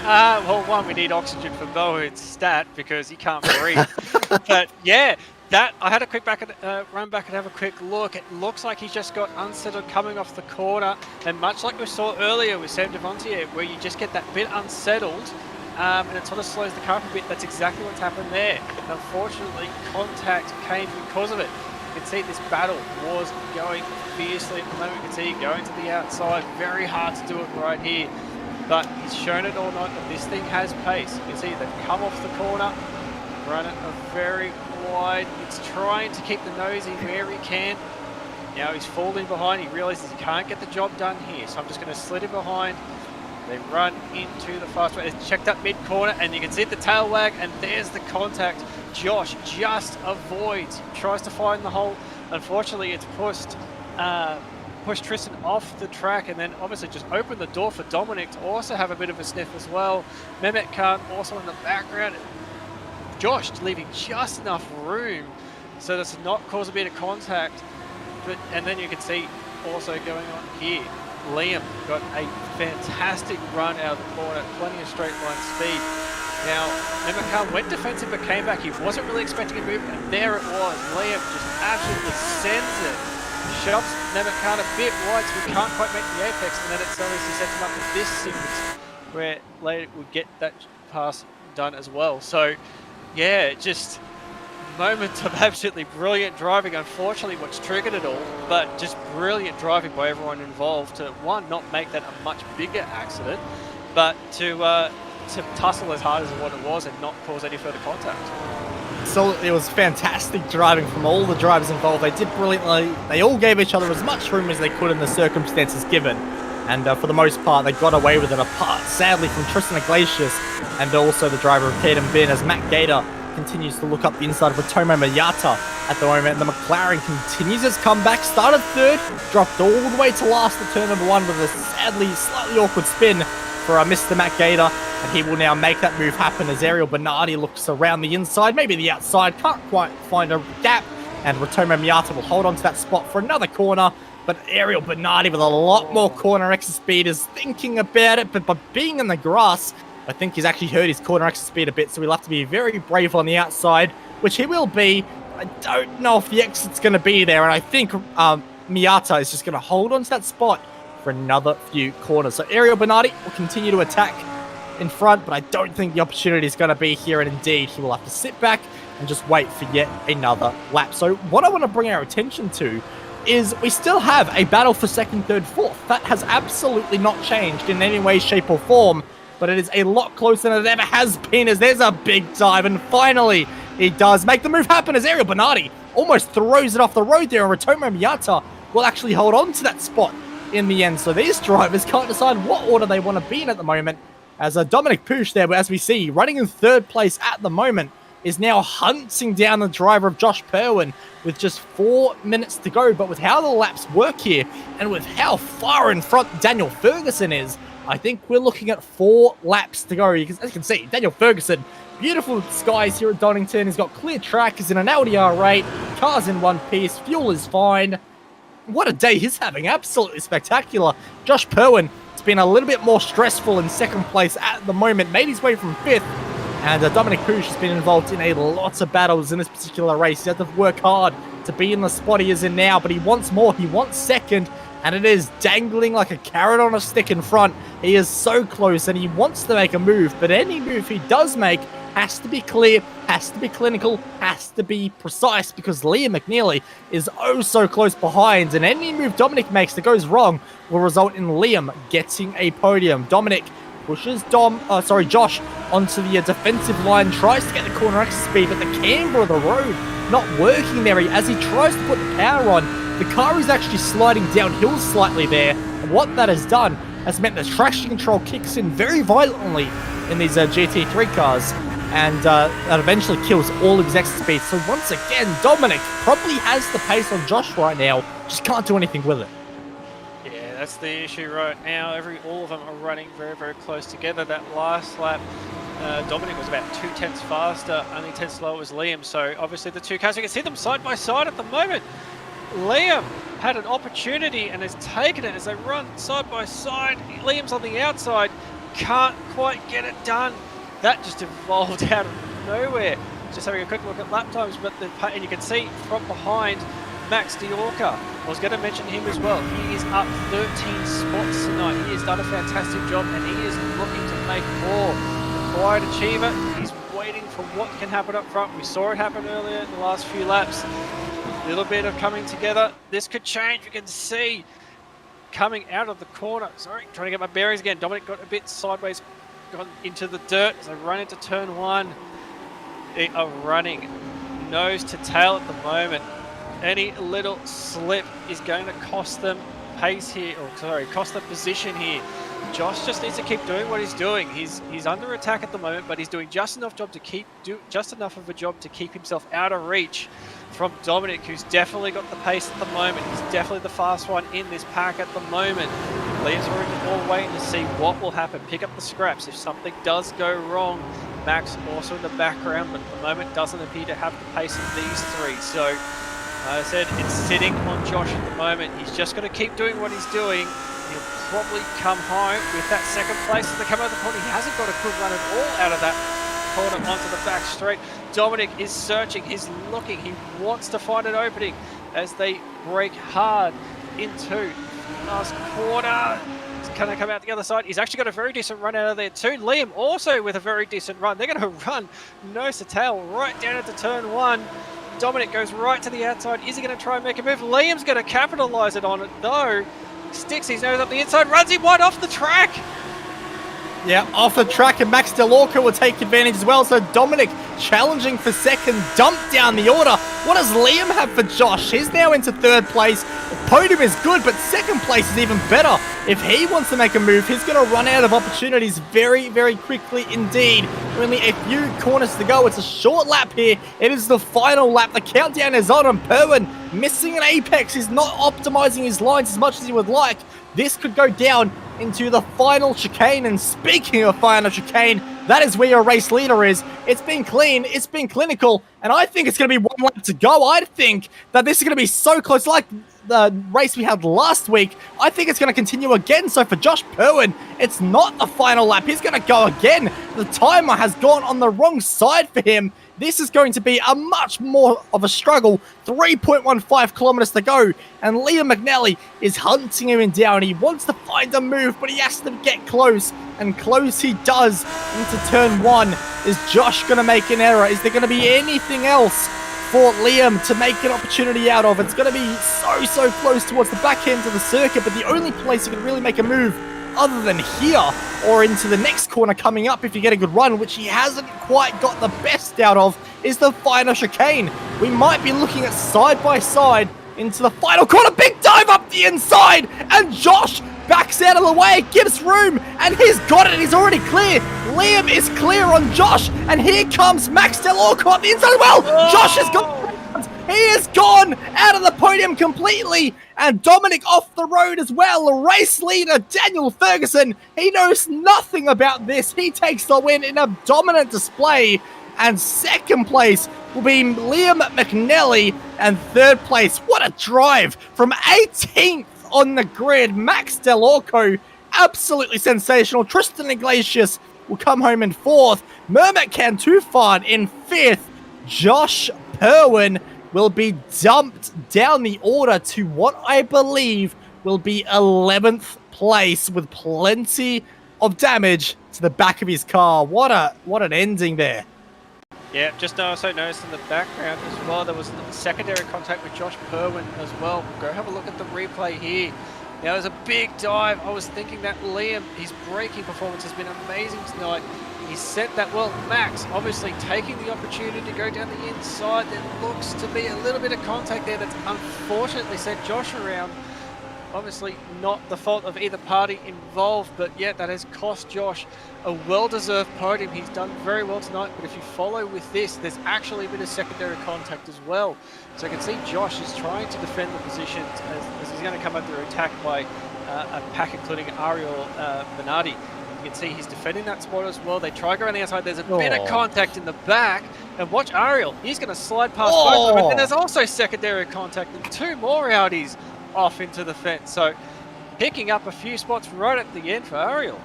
Speaker 2: Well, one, we need oxygen for Mohin's stat because he can't breathe. But yeah, that I had a quick run back and have a quick look. It looks like he's just got unsettled coming off the corner, and much like we saw earlier with Sam Devontier, where you just get that bit unsettled, and it sort of slows the car up a bit. That's exactly what's happened there. And unfortunately, contact came because of it. You can see this battle was going fiercely at the moment. You can see it going to the outside. Very hard to do it right here. But he's shown it all night that this thing has pace. You can see they've come off the corner, run it a very wide. It's trying to keep the nosy where he can. Now he's falling behind. He realizes he can't get the job done here. So I'm just going to slid him behind. They run into the fast way. It's checked up mid-corner, and you can see the tail wag, and there's the contact. Josh just avoids, tries to find the hole. Unfortunately, it's pushed Tristan off the track, and then obviously just opened the door for Dominic to also have a bit of a sniff as well. Mehmet Khan also in the background. Josh leaving just enough room so as to not cause a bit of contact. And then you can see also going on here, Liam got a fantastic run out of the corner, plenty of straight line speed. Now, Mehmet Khan went defensive but came back. He wasn't really expecting a move, and there it was. Liam just absolutely sends it. Shoves Mehmet Khan a bit wide, so we can't quite make the apex, and then it obviously sets him up with this sequence where later would get that pass done as well. So, yeah, just moments of absolutely brilliant driving. Unfortunately, what's triggered it all, but just brilliant driving by everyone involved to, one, not make that a much bigger accident, but to tussle as hard as what it was and not cause any further contact.
Speaker 1: So it was fantastic driving from all the drivers involved. They did brilliantly. They all gave each other as much room as they could in the circumstances given. And for the most part, they got away with it, apart, sadly, from Tristan Iglesias and also the driver of Caden Bin, as Matt Gator continues to look up the inside of Ratomo Mayata at the moment. The McLaren continues his comeback, started third, dropped all the way to last at turn number 1 with a sadly slightly awkward spin for Mr. Matt Gator, and he will now make that move happen as Ariel Bernardi looks around the inside, maybe the outside, can't quite find a gap, and Ratomo Miata will hold on to that spot for another corner. But Ariel Bernardi with a lot more corner exit speed is thinking about it, but by being in the grass, I think he's actually hurt his corner exit speed a bit, so he'll have to be very brave on the outside, which he will be. I don't know if the exit's going to be there, and I think Miata is just going to hold on to that spot for another few corners. So Ariel Bernardi will continue to attack in front, but I don't think the opportunity is going to be here, and indeed he will have to sit back and just wait for yet another lap. So what I want to bring our attention to is we still have a battle for second, third, fourth. That has absolutely not changed in any way, shape, or form, but it is a lot closer than it ever has been, as there's a big dive, and finally he does make the move happen as Ariel Bernardi almost throws it off the road there, and Ratomo Miata will actually hold on to that spot in the end. So these drivers can't decide what order they want to be in at the moment, as Dominic Push there, as we see, running in third place at the moment, is now hunting down the driver of Josh Perwin with just 4 minutes to go. But with how the laps work here, and with how far in front Daniel Ferguson is, I think we're looking at 4 laps to go. As you can see, Daniel Ferguson, beautiful skies here at Donington. He's got clear track, he's in an LDR8, car's in one piece, fuel is fine. What a day he's having, absolutely spectacular. Josh Perwin, it's been a little bit more stressful in second place at the moment, made his way from 5th. And Dominic Push has been involved in a lot of battles in this particular race. He had to work hard to be in the spot he is in now, but he wants more. He wants second, and it is dangling like a carrot on a stick in front. He is so close, and he wants to make a move, but any move he does make has to be clear, has to be clinical, has to be precise, because Liam McNeely is oh so close behind, and any move Dominic makes that goes wrong will result in Liam getting a podium. Dominic pushes Josh onto the defensive line, tries to get the corner exit speed, but the camber of the road not working there as he tries to put the power on. The car is actually sliding downhill slightly there, and what that has done has meant the traction control kicks in very violently in these GT3 cars, and that eventually kills all of his exit speed. So once again, Dominic probably has the pace on Josh right now, just can't do anything with it.
Speaker 2: That's the issue right now. All of them are running very, very close together. That last lap, Dominic was about 2 tenths faster, only 10 slower was Liam. So obviously the two cars, you can see them side by side at the moment. Liam had an opportunity and has taken it as they run side by side. Liam's on the outside, can't quite get it done. That just evolved out of nowhere. Just having a quick look at lap times, and you can see from behind Max Diorca. I was going to mention him as well. He is up 13 spots tonight. He has done a fantastic job, and he is looking to make more. The quiet achiever, he's waiting for what can happen up front. We saw it happen earlier in the last few laps. A little bit of coming together. This could change. We can see coming out of the corner. Sorry, trying to get my bearings again. Dominic got a bit sideways, gone into the dirt as they run into turn 1. They are running nose to tail at the moment. Any little slip is going to cost them pace here, cost them position here. Josh just needs to keep doing what he's doing. He's under attack at the moment, but he's doing just enough of a job to keep himself out of reach from Dominic, who's definitely got the pace at the moment. He's definitely the fast one in this pack at the moment. Liam's all waiting to see what will happen. Pick up the scraps if something does go wrong. Max also in the background, but at the moment doesn't appear to have the pace of these 3. So I said it's sitting on Josh at the moment. He's just going to keep doing what he's doing. He'll probably come home with that second place as they come out of the corner. He hasn't got a good run at all out of that corner onto the back straight. Dominic is searching, he's looking, he wants to find an opening as they brake hard into last quarter. He's going to come out the other side. He's actually got a very decent run out of there too. Liam also with a very decent run. They're going to run nose to tail right down into turn 1. Dominic goes right to the outside. Is he going to try and make a move? Liam's going to capitalize it on it though. Sticks his nose up the inside, runs him wide off the track.
Speaker 1: Yeah, off the track, and Max Delorca will take advantage as well. So Dominic challenging for second, dumped down the order. What does Liam have for Josh? He's now into third place. The podium is good, but second place is even better. If he wants to make a move, he's going to run out of opportunities very, very quickly indeed. Only a few corners to go. It's a short lap here. It is the final lap. The countdown is on, and Perwin missing an apex. He's not optimizing his lines as much as he would like. This could go down into the final chicane, and speaking of final chicane, that is where your race leader is. It's been clean, it's been clinical, and I think it's going to be one lap to go. I think that this is going to be so close, like the race we had last week. I think it's going to continue again. So for Josh Perwin, it's not the final lap. He's going to go again. The timer has gone on the wrong side for him. This is going to be a much more of a struggle. 3.15 kilometers to go. And Liam McNally is hunting him down. He wants to find a move, but he has to get close. And close he does into turn one. Is Josh going to make an error? Is there going to be anything else for Liam to make an opportunity out of? It's going to be so close towards the back end of the circuit, but the only place he can really make a move other than here or into the next corner coming up if you get a good run, which he hasn't quite got the best out of, is the final chicane. We might be looking at side by side into the final corner. Big dive up the inside, and Josh backs out of the way, gives room, and he's got it. He's already clear. Liam is clear on Josh, and here comes Max Delorco on the inside. Well, Josh has got... He is gone out of the podium completely, and Dominic off the road as well. The race leader, Daniel Ferguson, he knows nothing about this. He takes the win in a dominant display, and second place will be Liam McNally, and third place, what a drive from 18th on the grid. Max Delorco, absolutely sensational. Tristan Iglesias will come home in fourth. Mermet Cantufan in fifth. Josh Perwin will be dumped down the order to what I believe will be 11th place with plenty of damage to the back of his car. What an ending there.
Speaker 2: Yeah, just also noticed in the background as well, there was a secondary contact with Josh Perwin as well. Go have a look at the replay here. Now, there's a big dive. I was thinking that Liam, his braking performance has been amazing tonight. He set that well. Max, obviously taking the opportunity to go down the inside. There looks to be a little bit of contact there that's unfortunately sent Josh around. Obviously not the fault of either party involved, but yeah, that has cost Josh a well-deserved podium. He's done very well tonight, but if you follow with this, there's actually a bit of secondary contact as well. So you can see Josh is trying to defend the position as he's going to come under attack by a pack including Ariel Bernardi. You can see he's defending that spot as well. They try to go around the outside. There's a bit of contact in the back. And watch Ariel. He's going to slide past both of them. And then there's also secondary contact and two more Audis off into the fence. So picking up a few spots right at the end for Ariel.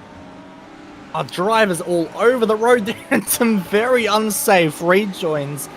Speaker 1: Our drivers all over the road and some very unsafe rejoins.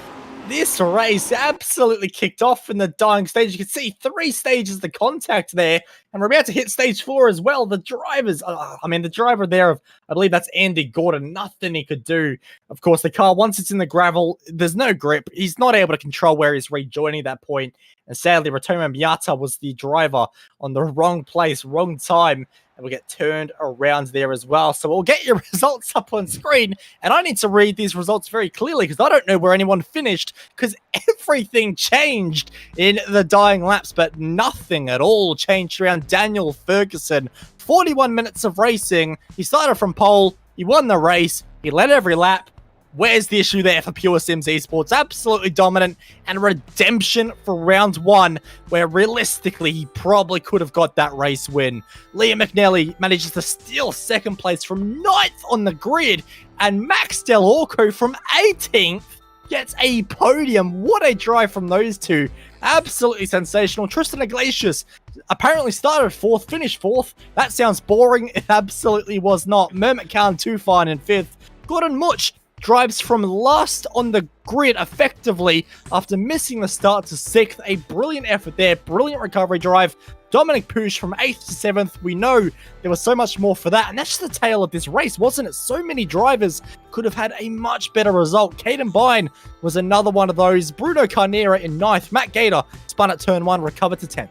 Speaker 1: This race absolutely kicked off in the dying stage. You can see 3 stages of contact there, and we're about to hit stage 4 as well. The drivers, the driver there, I believe that's Andy Gordon, nothing he could do. Of course, the car, once it's in the gravel, there's no grip. He's not able to control where he's rejoining at that point. And sadly, Ratomo Miata was the driver on the wrong place, wrong time, and we'll get turned around there as well. So we'll get your results up on screen, and I need to read these results very clearly because I don't know where anyone finished because everything changed in the dying laps, but nothing at all changed around Daniel Ferguson. 41 minutes of racing. He started from pole. He won the race. He led every lap. Where's the issue there for Pure Sims Esports? Absolutely dominant, and redemption for round 1, where realistically he probably could have got that race win. Liam McNally manages to steal second place from 9th on the grid, and Max Delorco from 18th gets a podium. What a drive from those two. Absolutely sensational. Tristan Iglesias apparently started 4th, finished 4th. That sounds boring. It absolutely was not. Mermet Tufan in 5th. Gordon Much drives from last on the grid effectively after missing the start to 6th. A brilliant effort there. Brilliant recovery drive. Dominic Push from 8th to 7th. We know there was so much more for that. And that's just the tale of this race, wasn't it? So many drivers could have had a much better result. Caden Bine was another one of those. Bruno Carnera in 9th. Matt Gator spun at turn 1, recovered to 10th.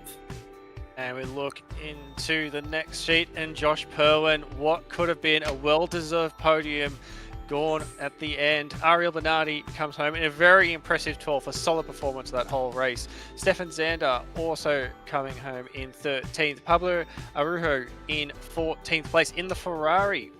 Speaker 2: And we look into the next sheet, and Josh Perwin, what could have been a well-deserved podium, Gone at the end. Ariel Bernardi comes home in a very impressive 12th, a solid performance that whole race. Stefan Zander also coming home in 13th. Pablo Arujo in 14th place in the Ferrari.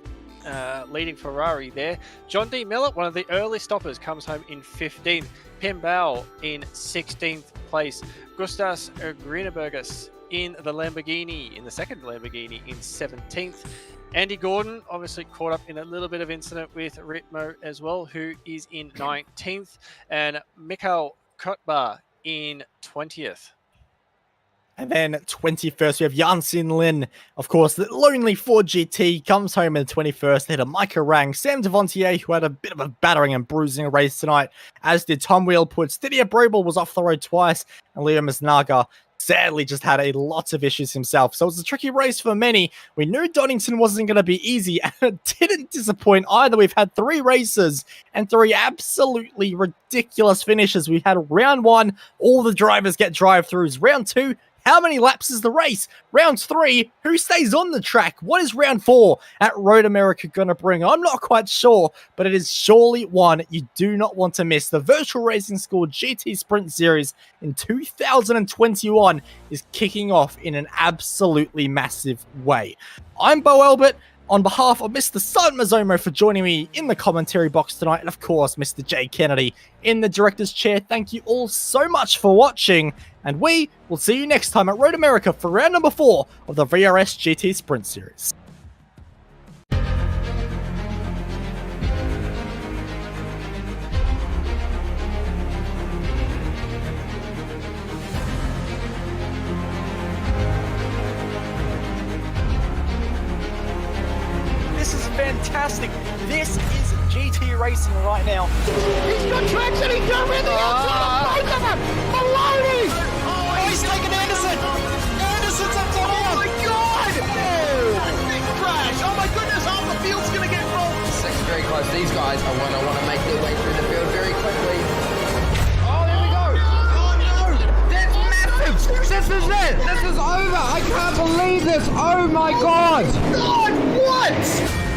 Speaker 2: Leading Ferrari there. John D. Miller, one of the early stoppers, comes home in 15th. Pim Bao in 16th place. Gustas Greenbergus in the Lamborghini, in the second Lamborghini, in 17th. Andy Gordon obviously caught up in a little bit of incident with Ritmo as well, who is in 19th. And Mikhail Kotbar in 20th.
Speaker 1: And then 21st, we have Jansin Lin. Of course, the Lonely Ford GT comes home in 21st. They had a Micah Rang, Sam Devontier, who had a bit of a battering and bruising race tonight, as did Tom Wheelput. Didier Brobel was off the road twice, and Leo Masnaga sadly just had a lot of issues himself. So it was a tricky race for many. We knew Donington wasn't going to be easy, and it didn't disappoint either. We've had 3 races and 3 absolutely ridiculous finishes. We had round 1, all the drivers get drive-throughs. Round 2, how many laps is the race? Round 3, who stays on the track? What is round 4 at Road America going to bring? I'm not quite sure, but it is surely one you do not want to miss. The Virtual Racing School GT Sprint Series in 2021 is kicking off in an absolutely massive way. I'm Bo Albert. On behalf of Mr. Simon Mazzomo for joining me in the commentary box tonight, and of course, Mr. Jay Kennedy in the director's chair, thank you all so much for watching, and we will see you next time at Road America for round number 4 of the VRS GT Sprint Series. This is fantastic. This is GT racing right now.
Speaker 3: He's got traction, he's got rid of the outside of both of them! Maloney!
Speaker 1: Oh, he's taken Anderson! Anderson's up top!
Speaker 3: Oh my god! Oh! Big crash! Oh my goodness, half the field's gonna get rolled!
Speaker 4: Second very close. These guys are going to want to make their way through the field very quickly.
Speaker 3: Oh, here we go!
Speaker 4: Oh no! That's massive! This is it! This is over! I can't believe this! Oh my god!
Speaker 3: God, what?